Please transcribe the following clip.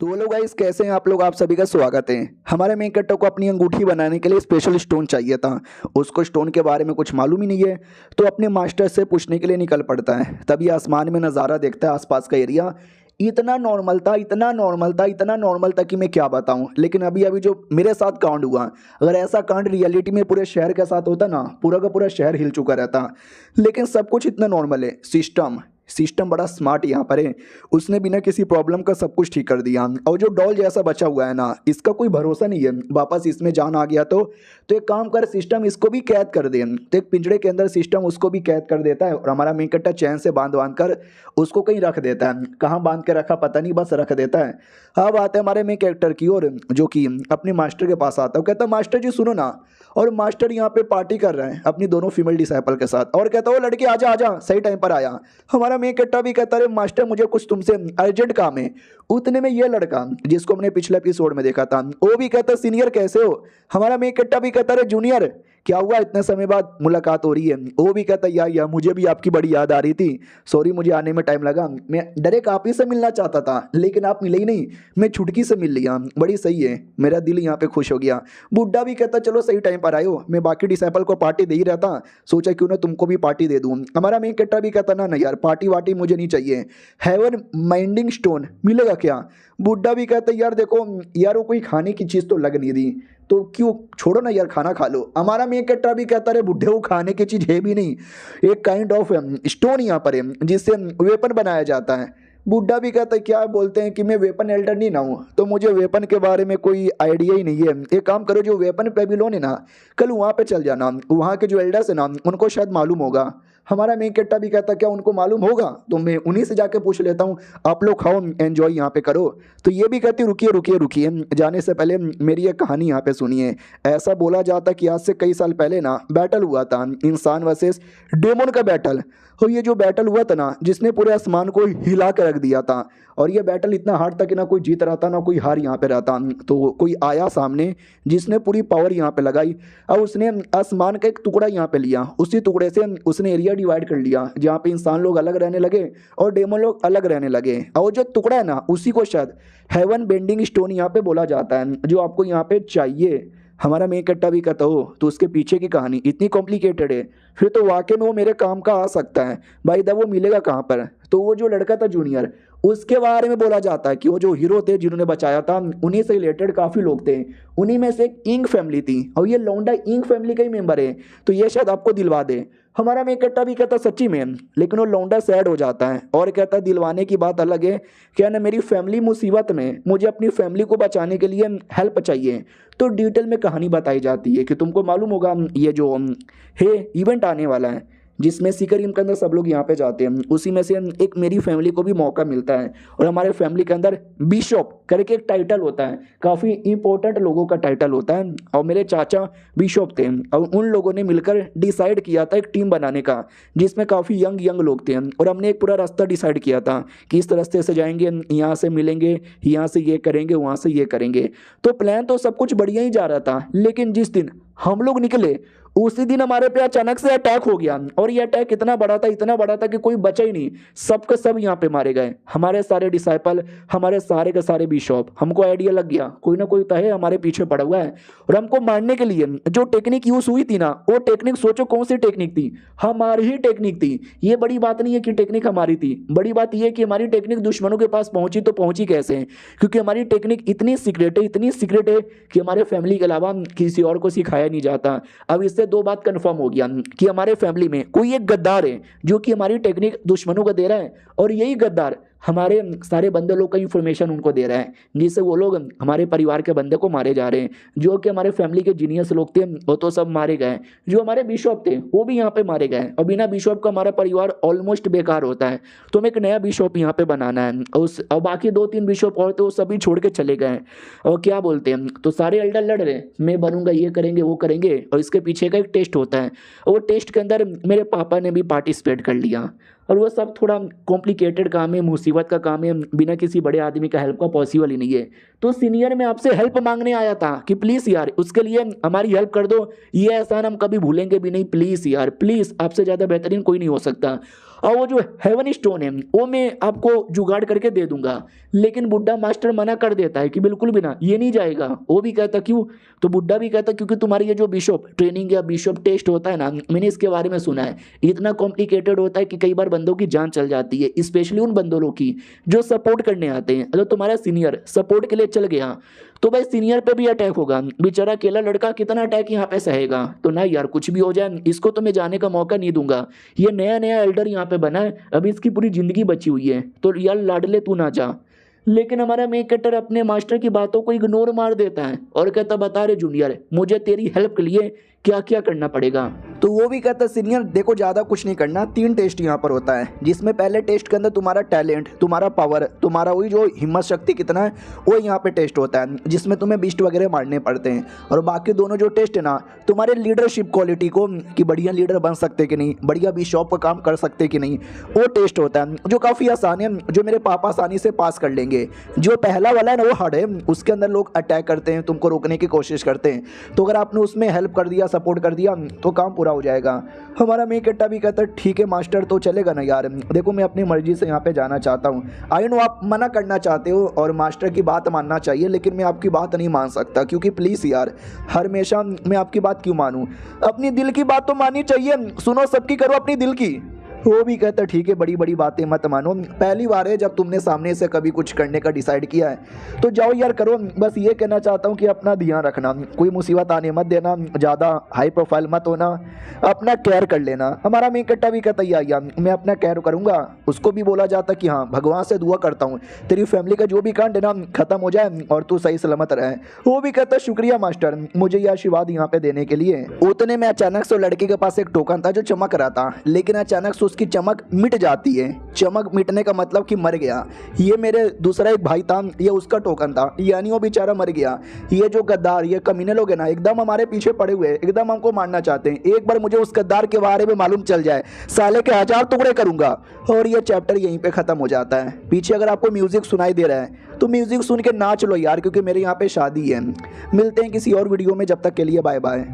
तो वो लोग गाइस कैसे हैं आप लोग। आप सभी का स्वागत है। हमारे मेन कट्टर को अपनी अंगूठी बनाने के लिए स्पेशल स्टोन चाहिए था। उसको स्टोन के बारे में कुछ मालूम ही नहीं है, तो अपने मास्टर से पूछने के लिए निकल पड़ता है। तभी आसमान में नज़ारा देखता है, आसपास का एरिया इतना नॉर्मल था, इतना नॉर्मल था, इतना नॉर्मल था कि मैं क्या बताऊं। लेकिन अभी अभी जो मेरे साथ कांड हुआ, अगर ऐसा कांड रियलिटी में पूरे शहर के साथ होता ना, पूरा का पूरा शहर हिल चुका रहता। लेकिन सब कुछ इतना नॉर्मल है। सिस्टम सिस्टम बड़ा स्मार्ट यहाँ पर है। उसने बिना किसी प्रॉब्लम का सब कुछ ठीक कर दिया। और जो डॉल जैसा बचा हुआ है ना, इसका कोई भरोसा नहीं है, वापस इसमें जान आ गया तो एक काम कर, सिस्टम इसको भी कैद कर दे। तो एक पिंजड़े के अंदर सिस्टम उसको भी कैद कर देता है और हमारा मेन कट्टा चैन से बांध बांध कर उसको कहीं रख देता है। कहाँ बांध के रखा पता नहीं, बस रख देता है। अब आते हैं हमारे मेन कैरेक्टर की ओर, जो कि अपने मास्टर के पास आता है। कहता है मास्टर जी सुनो ना। और मास्टर यहाँ पे पार्टी कर रहे हैं अपनी दोनों फीमेल डिसाइपल के साथ, और कहता है वो लड़की आजा आजा, सही टाइम पर आया। हमारा मेन कट्टा भी कहता है मास्टर मुझे कुछ तुमसे अर्जेंट काम है। उतने में ये लड़का जिसको हमने पिछले एपिसोड में देखा था, वो भी कहता सीनियर कैसे हो। हमारा मेन कट्टा भी कहता है जूनियर क्या हुआ, इतने समय बाद मुलाकात हो रही है। वो भी कहता है या मुझे भी आपकी बड़ी याद आ रही थी, सॉरी मुझे आने में टाइम लगा। मैं डायरेक्ट आप ही से मिलना चाहता था लेकिन आप मिले ही नहीं, मैं छुटकी से मिल लिया। बड़ी सही है, मेरा दिल यहाँ पे खुश हो गया। बुड्ढा भी कहता चलो सही टाइम पर आए हो, मैं बाकी डिसाइपल को पार्टी दे ही रहता, सोचा क्यों ना तुमको भी पार्टी दे दूँ। हमारा मेन कट्टा भी कहता ना यार पार्टी वार्टी मुझे नहीं चाहिए, हेवन माइंडिंग स्टोन मिलेगा क्या। बुड्ढा भी कहता यार देखो यार वो कोई खाने की चीज़ तो लग नहीं दी, तो क्यों छोड़ो ना यार खाना खा लो। हमारा मेन कट्टा भी कहता है बुड्ढे वो खाने की चीज़ है भी नहीं, एक काइंड ऑफ स्टोन यहाँ पर है जिससे वेपन बनाया जाता है। बुड्ढा भी कहता है क्या बोलते हैं कि मैं वेपन एल्डर नहीं ना हूँ, तो मुझे वेपन के बारे में कोई आइडिया ही नहीं है। एक काम करो जो वेपन पेबिलोन है ना, कल वहाँ पे चल जाना, वहाँ के जो एल्डर्स है ना उनको शायद मालूम होगा। हमारा मेन कट्टा भी कहता क्या उनको मालूम होगा, तो मैं उन्हीं से जाके पूछ लेता हूँ, आप लोग खाओ एंजॉय यहाँ पे करो। तो ये भी कहती रुकिए रुकिए रुकिए, जाने से पहले मेरी एक कहानी यहाँ पे सुनिए। ऐसा बोला जाता कि आज से कई साल पहले ना बैटल हुआ था, इंसान वर्सेस डेमोन का बैटल। और ये जो बैटल हुआ था ना, जिसने पूरे आसमान को हिला कर रख दिया था। और ये बैटल इतना हार्ड था कि ना कोई जीत रहा था ना कोई हार यहाँ पे रहता। तो कोई आया सामने जिसने पूरी पावर यहाँ पे लगाई और उसने आसमान का एक टुकड़ा यहाँ पे लिया, उसी टुकड़े से उसने एरिया डिवाइड कर लिया जहाँ पे इंसान लोग अलग रहने लगे और डेमन लोग अलग रहने लगे। और जो टुकड़ा है ना उसी को शायद हेवन बेंडिंग स्टोन यहाँ पे बोला जाता है, जो आपको यहाँ पे चाहिए। हमारा मेन कट्टा भी कहता हो तो उसके पीछे की कहानी इतनी कॉम्प्लिकेटेड है, फिर तो वाकई में वो मेरे काम का आ सकता है। भाई दा वो मिलेगा कहाँ पर। तो वो जो लड़का था जूनियर, उसके बारे में बोला जाता है कि वो जो हीरो थे जिन्होंने बचाया था, उन्हीं से रिलेटेड काफ़ी लोग थे। उन्हीं में से एक इंग फैमिली थी और ये लौंडा इंग फैमिली का ही मेंबर है, तो ये शायद आपको दिलवा दे। हमारा मेन कट्टा भी कहता सच्ची में, लेकिन वो लौंडा सैड हो जाता है और कहता है दिलवाने की बात अलग है, क्या ना मेरी फैमिली मुसीबत में, मुझे अपनी फैमिली को बचाने के लिए हेल्प चाहिए। तो डिटेल में कहानी बताई जाती है कि तुमको मालूम होगा ये जो है इवेंट आने वाला है जिसमें सीकर के अंदर सब लोग यहाँ पे जाते हैं, उसी में से एक मेरी फैमिली को भी मौका मिलता है। और हमारे फैमिली के अंदर बिशप करके एक टाइटल होता है, काफ़ी इंपॉर्टेंट लोगों का टाइटल होता है। और मेरे चाचा बिशप थे और उन लोगों ने मिलकर डिसाइड किया था एक टीम बनाने का, जिसमें काफ़ी यंग यंग लोग थे। और हमने एक पूरा रास्ता डिसाइड किया था कि इस रास्ते से जाएंगे, यहाँ से मिलेंगे, यहाँ से ये करेंगे, वहाँ से ये करेंगे। तो प्लान तो सब कुछ बढ़िया ही जा रहा था, लेकिन जिस दिन हम लोग निकले उसी दिन हमारे पे अचानक से अटैक हो गया। और ये अटैक इतना बड़ा था, इतना बड़ा था कि कोई बचा ही नहीं, सब के सब यहाँ पे मारे गए। हमारे सारे डिसाइपल, हमारे सारे के सारे बिशप। हमको आइडिया लग गया कोई ना कोई तो है हमारे पीछे पड़ा हुआ है और हमको मारने के लिए जो टेक्निक यूज हुई थी ना, वो टेक्निक सोचो कौन सी टेक्निक थी, हमारी ही टेक्निक थी। ये बड़ी बात नहीं है कि टेक्निक हमारी थी, बड़ी बात यह है कि हमारी टेक्निक दुश्मनों के पास पहुंची तो पहुंची कैसे, क्योंकि हमारी टेक्निक इतनी सीक्रेट है, इतनी सीक्रेट है कि हमारे फैमिली के अलावा किसी और को सिखाया नहीं जाता। अब इससे दो बात कंफर्म हो गया कि हमारे फैमिली में कोई एक गद्दार है जो कि हमारी टेक्निक दुश्मनों को दे रहा है, और यही गद्दार हमारे सारे बंदे लोग का इंफॉर्मेशन उनको दे रहा है, जिससे वो लोग हमारे परिवार के बंदे को मारे जा रहे हैं। जो कि हमारे फैमिली के जीनियस लोग थे वो तो सब मारे गए, जो हमारे बिशप थे वो भी यहाँ पे मारे गए, और बिना बिशप का हमारा परिवार ऑलमोस्ट बेकार होता है। तो हमें एक नया बिशप यहाँ पे बनाना है, और बाकी 2-3 बिशप और थे वो सभी छोड़ के चले गए। और क्या बोलते हैं, तो सारे एल्डर लड़ रहे, मैं बनूंगा, ये करेंगे वो करेंगे, और इसके पीछे का एक टेस्ट होता है। और वो टेस्ट के अंदर मेरे पापा ने भी पार्टिसिपेट कर लिया, और वो सब थोड़ा कॉम्प्लिकेटेड काम है, मुसीबत का काम है, बिना किसी बड़े आदमी का हेल्प का पॉसिबल ही नहीं है। तो सीनियर में आपसे हेल्प मांगने आया था कि प्लीज़ यार उसके लिए हमारी हेल्प कर दो, ये एहसान हम कभी भूलेंगे भी नहीं, प्लीज़ यार प्लीज़, आपसे ज़्यादा बेहतरीन कोई नहीं हो सकता। और वो जो हेवन स्टोन है वो मैं आपको जुगाड़ करके दे दूंगा। लेकिन बुड्ढा मास्टर मना कर देता है कि बिल्कुल भी ना, ये नहीं जाएगा। वो भी कहता क्यों, तो बुड्ढा भी कहता क्योंकि तुम्हारी ये जो बिशप ट्रेनिंग या बिशप टेस्ट होता है ना, मैंने इसके बारे में सुना है, इतना कॉम्प्लिकेटेड होता है कि कई बार बंदों की जान चल जाती है, स्पेशली उन बंदों की जो सपोर्ट करने आते हैं। अगर तुम्हारा सीनियर सपोर्ट के लिए चल गया तो भाई सीनियर पे भी अटैक होगा, बेचारा अकेला लड़का कितना अटैक यहाँ पे सहेगा। तो ना यार, कुछ भी हो जाए इसको तो मैं जाने का मौका नहीं दूंगा। ये नया नया एल्डर यहाँ पे बना है, अभी इसकी पूरी जिंदगी बची हुई है, तो यार लाडले तू ना जा। लेकिन हमारा मेन कैरेक्टर अपने मास्टर की बातों को इग्नोर मार देता है और कहता बता रहे जूनियर, मुझे तेरी हेल्प के लिए क्या क्या करना पड़ेगा। तो वो भी कहता सीनियर देखो ज़्यादा कुछ नहीं करना, 3 टेस्ट यहाँ पर होता है, जिसमें पहले टेस्ट के अंदर तुम्हारा टैलेंट, तुम्हारा पावर, तुम्हारा वही जो हिम्मत शक्ति कितना है वो यहाँ पे टेस्ट होता है, जिसमें तुम्हें बीस्ट वगैरह मारने पड़ते हैं। और बाकी दोनों जो टेस्ट है ना, तुम्हारे लीडरशिप क्वालिटी को कि बढ़िया लीडर बन सकते कि नहीं, बढ़िया बिशप का काम कर सकते कि नहीं, वो टेस्ट होता है, जो काफ़ी आसान है, जो मेरे पापा आसानी से पास कर लेंगे। जो पहला वाला है ना वो हार्ड है, उसके अंदर लोग अटैक करते हैं, तुमको रोकने की कोशिश करते हैं। तो अगर आपने उसमें हेल्प कर दिया, सपोर्ट कर दिया तो काम पूरा हो जाएगा। हमारा मेन कैरेक्टर भी कहता है ठीक है मास्टर, तो चलेगा ना यार, देखो मैं अपनी मर्जी से यहाँ पे जाना चाहता हूँ। आई नो आप मना करना चाहते हो और मास्टर की बात मानना चाहिए, लेकिन मैं आपकी बात नहीं मान सकता, क्योंकि प्लीज़ यार हमेशा मैं आपकी बात क्यों मानूँ, अपनी दिल की बात तो माननी चाहिए, सुनो सबकी करो अपनी दिल की। वो भी कहता ठीक है बड़ी बड़ी बातें मत मानो, पहली बार है जब तुमने सामने से कभी कुछ करने का डिसाइड किया है तो जाओ यार करो। बस ये कहना चाहता हूँ कि अपना ध्यान रखना, कोई मुसीबत आने मत देना, ज़्यादा हाई प्रोफाइल मत होना, अपना केयर कर लेना। हमारा मेन कट्टा भी कहता या मैं अपना केयर करूँगा। उसको भी बोला जाता कि हाँ भगवान से दुआ करता हूँ तेरी फैमिली का जो भी कांड है ना खत्म हो जाए और तू सही सलामत रहे। वो भी कहता शुक्रिया मास्टर मुझे ये आशीर्वाद यहाँ पे देने के लिए। उतने में अचानक से लड़के के पास एक टोकन था जो चमक रहा था, लेकिन अचानक से उसकी चमक मिट जाती है। चमक मिटने का मतलब कि मर गया। ये मेरे दूसरा एक भाई था, ये उसका टोकन था, यानी वो बेचारा मर गया। ये जो गद्दार ये कमीने लोग हैं ना एकदम हमारे पीछे पड़े हुए, एकदम हमको मारना चाहते हैं। एक बार मुझे उस गद्दार के बारे में मालूम चल जाए साले के 1000 टुकड़े करूंगा। और ये चैप्टर यहीं पे खत्म हो जाता है। पीछे अगर आपको म्यूजिक सुनाई दे रहा है तो म्यूजिक सुन के नाच लो यार, क्योंकि मेरे यहाँ पे शादी है। मिलते हैं किसी और वीडियो में, जब तक के लिए बाय बाय।